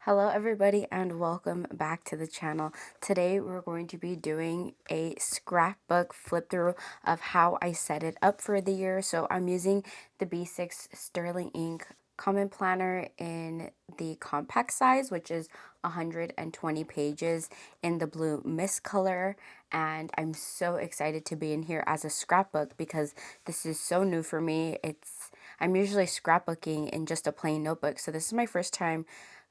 Hello everybody and welcome back to the channel. Today we're going to be doing a scrapbook flip through of how I set it up for the year. So I'm using the B6 Sterling Ink Common Planner in the compact size, which is 120 pages in the blue mist color. And I'm so excited to be in here as a scrapbook because this is so new for me. I'm usually scrapbooking in just a plain notebook. So this is my first time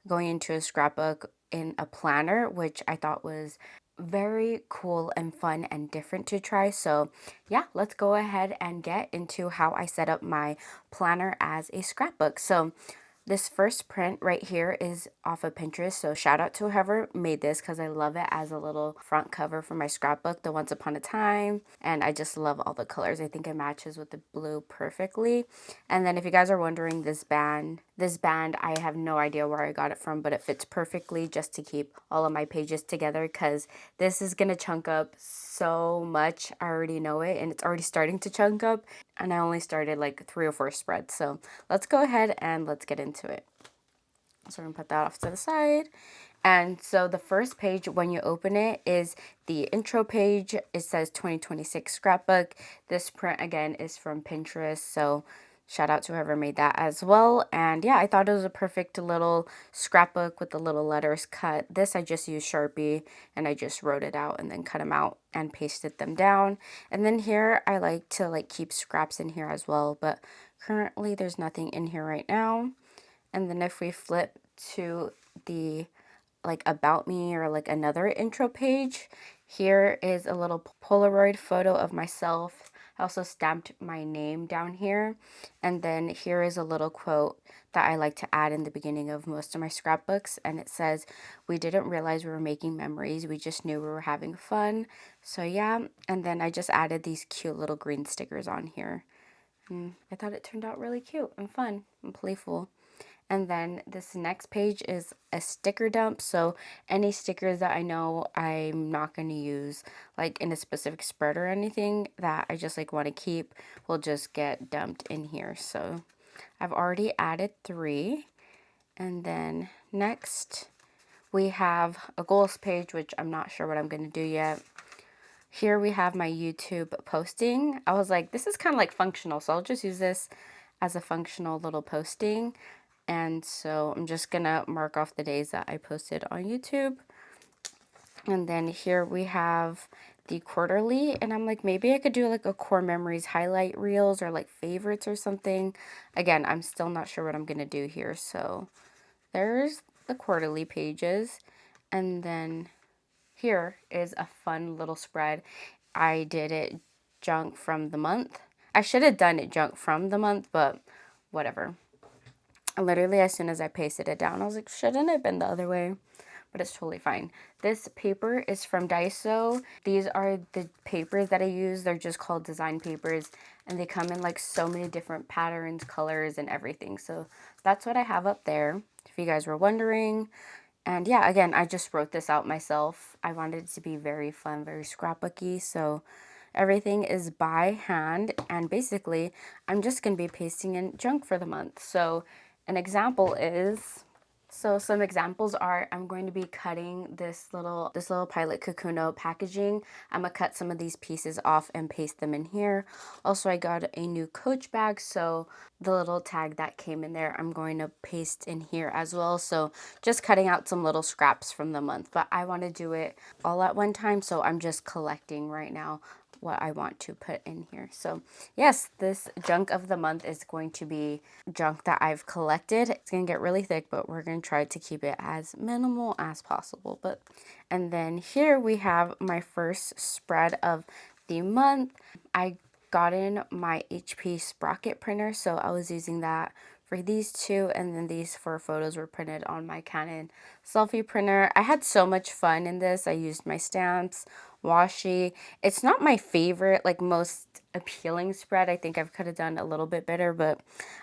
going into a scrapbook in a planner, which I thought was very cool and fun and different to try. So yeah, let's go ahead and get into how I set up my planner as a scrapbook. So this first print right here is off of Pinterest, so shout out to whoever made this because I love it as a little front cover for my scrapbook, the Once Upon a Time, and I just love all the colors. I think it matches with the blue perfectly. And then if you guys are wondering, this band, I have no idea where I got it from, but it fits perfectly just to keep all of my pages together because this is gonna chunk up so much. I already know it, and it's already starting to chunk up, and I only started like 3 or 4 spreads. So let's go ahead and let's get into it. So I'm gonna put that off to the side. And so the first page when you open it is the intro page. It says 2026 scrapbook. This print again is from Pinterest. So shout out to whoever made that as well. And yeah, I thought it was a perfect little scrapbook with the little letters cut. This I just used Sharpie and I just wrote it out and then cut them out and pasted them down. And then here I like to keep scraps in here as well, but currently there's nothing in here right now. And then if we flip to the about me or another intro page, here is a little Polaroid photo of myself. I also stamped my name down here. And then here is a little quote that I like to add in the beginning of most of my scrapbooks. And it says, "We didn't realize we were making memories. We just knew we were having fun." So yeah, and then I just added these cute little green stickers on here. And I thought it turned out really cute and fun and playful. And then this next page is a sticker dump. So any stickers that I know I'm not going to use in a specific spread or anything that I just want to keep will just get dumped in here. So I've already added 3. And then next we have a goals page, which I'm not sure what I'm going to do yet. Here we have my YouTube posting. I was like, this is kind of functional, so I'll just use this as a functional little posting. And so I'm just gonna mark off the days that I posted on YouTube. And then here we have the quarterly, and I'm like, maybe I could do a core memories highlight reels or favorites or something. Again, I'm still not sure what I'm gonna do here. So there's the quarterly pages. And then here is a fun little spread. I did it junk from the month. I should have done it junk from the month, but whatever. Literally, as soon as I pasted it down, I was like, shouldn't it have been the other way? But it's totally fine. This paper is from Daiso. These are the papers that I use. They're just called design papers, and they come in so many different patterns, colors, and everything. So that's what I have up there, if you guys were wondering. And yeah, again, I just wrote this out myself. I wanted it to be very fun, very scrapbooky. So everything is by hand, and basically I'm just going to be pasting in junk for the month. So an example is, so some examples are, I'm going to be cutting this little Pilot Kakuno packaging. I'm gonna cut some of these pieces off and paste them in here. Also, I got a new Coach bag, so the little tag that came in there, I'm going to paste in here as well. So just cutting out some little scraps from the month, but I want to do it all at one time, so I'm just collecting right now what I want to put in here. So yes, this junk of the month is going to be junk that I've collected. It's gonna get really thick, but we're gonna try to keep it as minimal as possible. And then here we have my first spread of the month. I got in my HP Sprocket printer, so I was using that for these two, and then these 4 photos were printed on my Canon selfie printer. I had so much fun in this. I used my stamps, washi. It's not my favorite, most appealing spread. I think I could have done a little bit better, but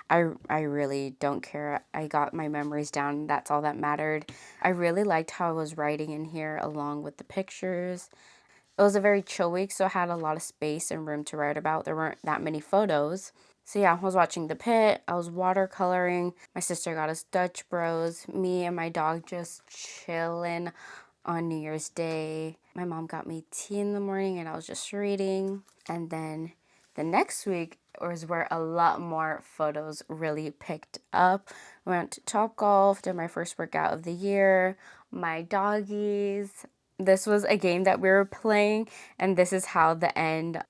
I really don't care. I got my memories down. That's all that mattered. I really liked how I was writing in here along with the pictures. It was a very chill week, so I had a lot of space and room to write about. There weren't that many photos. So yeah, I was watching The Pit, I was watercoloring, my sister got us Dutch Bros, me and my dog just chilling on New Year's Day. My mom got me tea in the morning and I was just reading. And then the next week was where a lot more photos really picked up. Went to Topgolf, did my first workout of the year, my doggies. This was a game that we were playing, and this is how the end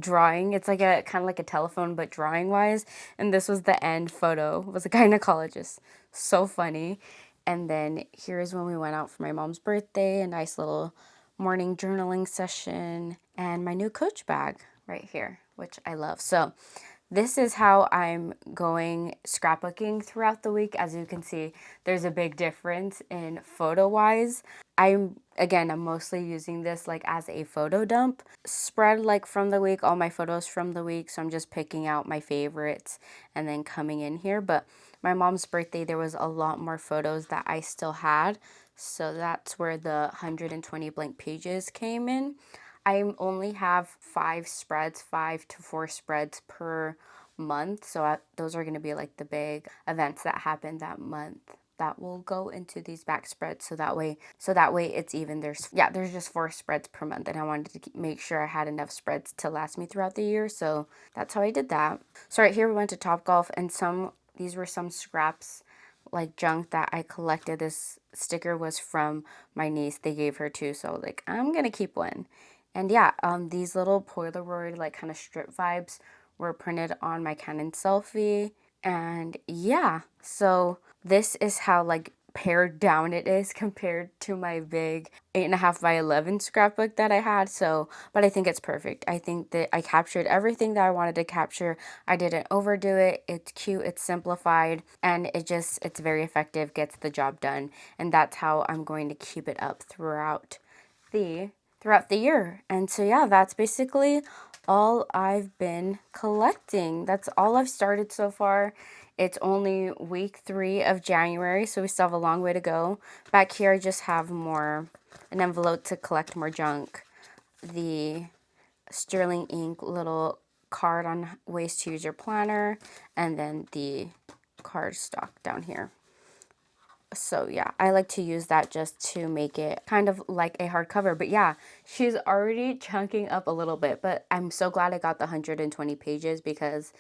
drawing, it's like a kind of like a telephone but drawing wise, and this was the end photo. It was a gynecologist. So funny. And then here's when we went out for my mom's birthday, a nice little morning journaling session, and my new Coach bag right here, which I love. So this is how I'm going scrapbooking throughout the week. As you can see, there's a big difference in photo wise. I'm mostly using this like as a photo dump spread, like from the week, all my photos from the week. So I'm just picking out my favorites and then coming in here. But my mom's birthday, there was a lot more photos that I still had. So that's where the 120 blank pages came in. I only have 5 to 4 spreads per month. So those are going to be like the big events that happen that month that will go into these back spreads, so that way it's even. There's just 4 spreads per month, and I wanted to make sure I had enough spreads to last me throughout the year, so that's how I did that. So right here we went to Topgolf, and these were some scraps, like junk that I collected. This sticker was from my niece, they gave her two, so like I'm gonna keep one. And yeah, these little Polaroid like kind of strip vibes were printed on my Canon selfie. And yeah, so this is how like pared down it is compared to my big 8.5 by 11 scrapbook that I had. So, but I think it's perfect. I think that I captured everything that I wanted to capture. I didn't overdo it. It's cute, it's simplified, and it's very effective, gets the job done. And that's how I'm going to keep it up the throughout the year. And so yeah, that's basically all I've been collecting. That's all I've started so far. It's only week 3 of January, so we still have a long way to go. Back here I just have an envelope to collect more junk, the Sterling ink little card on ways to use your planner, and then the card stock down here. So yeah, I like to use that just to make it kind of like a hardcover. But yeah, she's already chunking up a little bit, but I'm so glad I got the 120 pages, because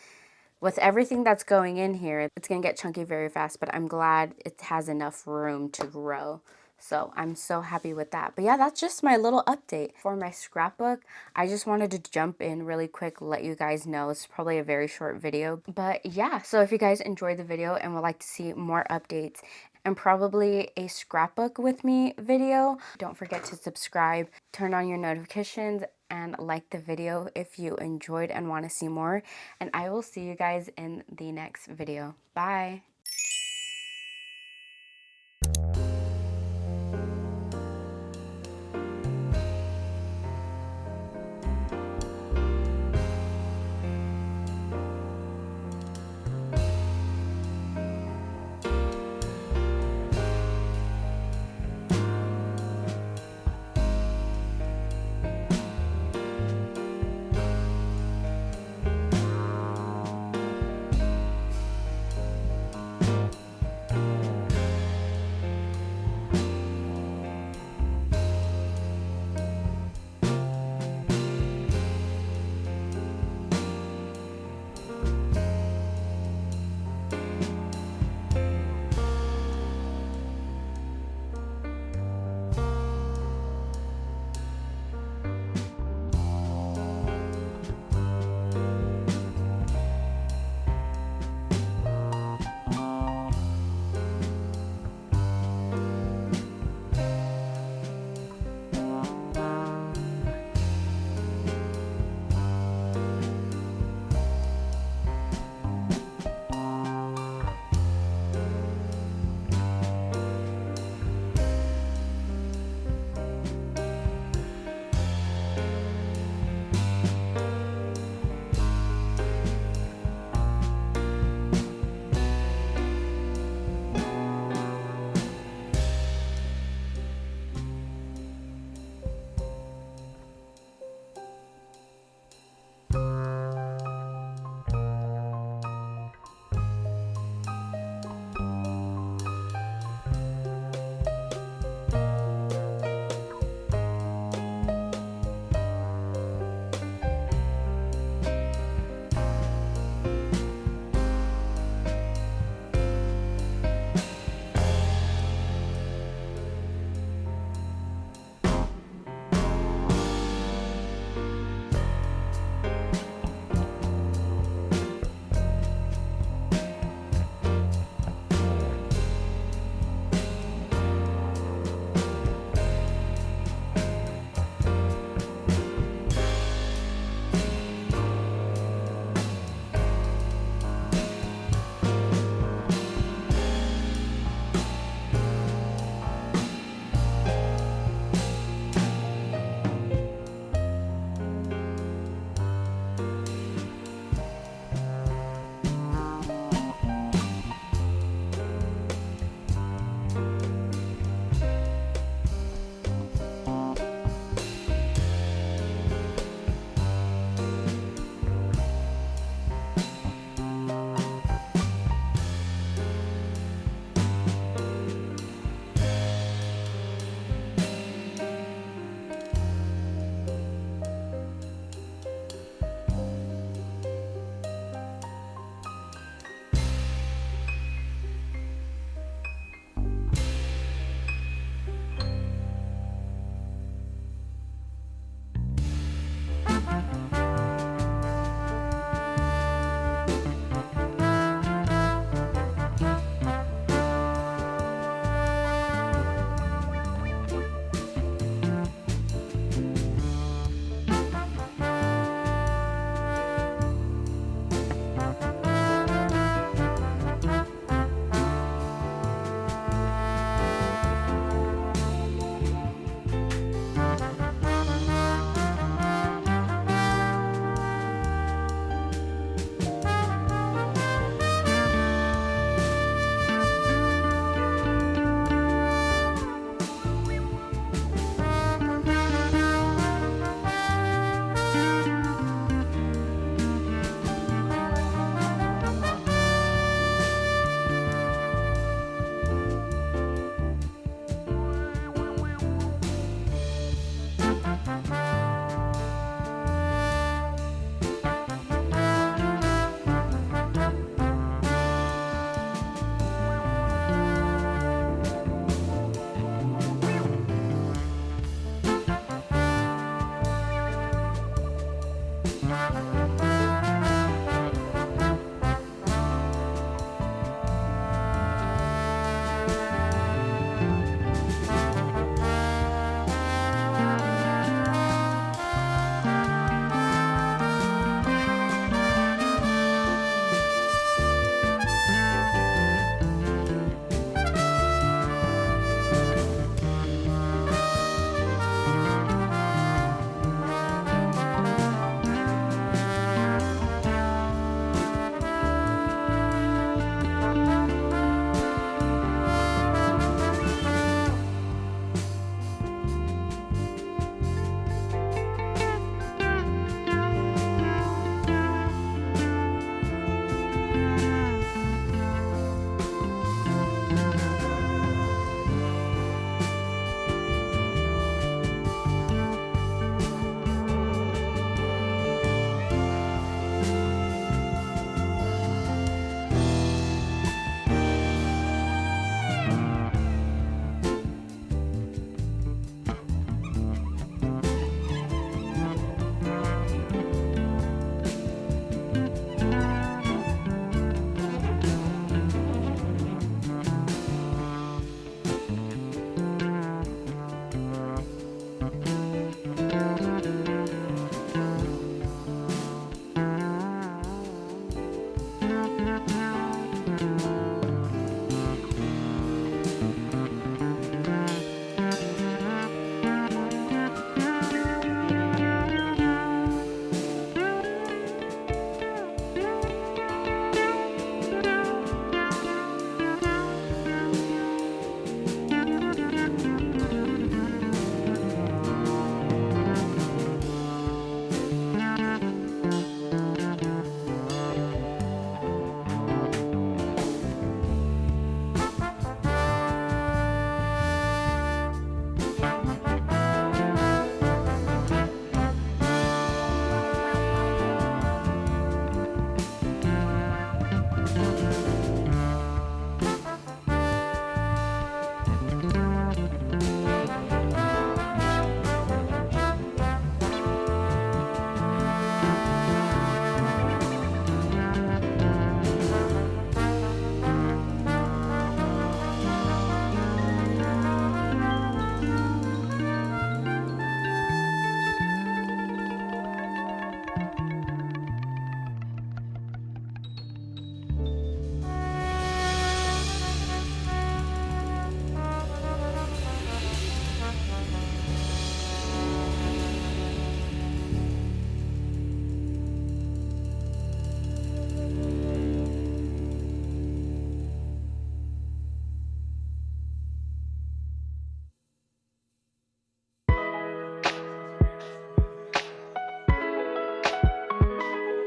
with everything that's going in here, it's going to get chunky very fast, but I'm glad it has enough room to grow. So I'm so happy with that. But yeah, that's just my little update for my scrapbook. I just wanted to jump in really quick, let you guys know. It's probably a very short video. But yeah, so if you guys enjoyed the video and would like to see more updates and probably a scrapbook with me video, don't forget to subscribe, turn on your notifications, and like the video if you enjoyed and want to see more. And I will see you guys in the next video. Bye.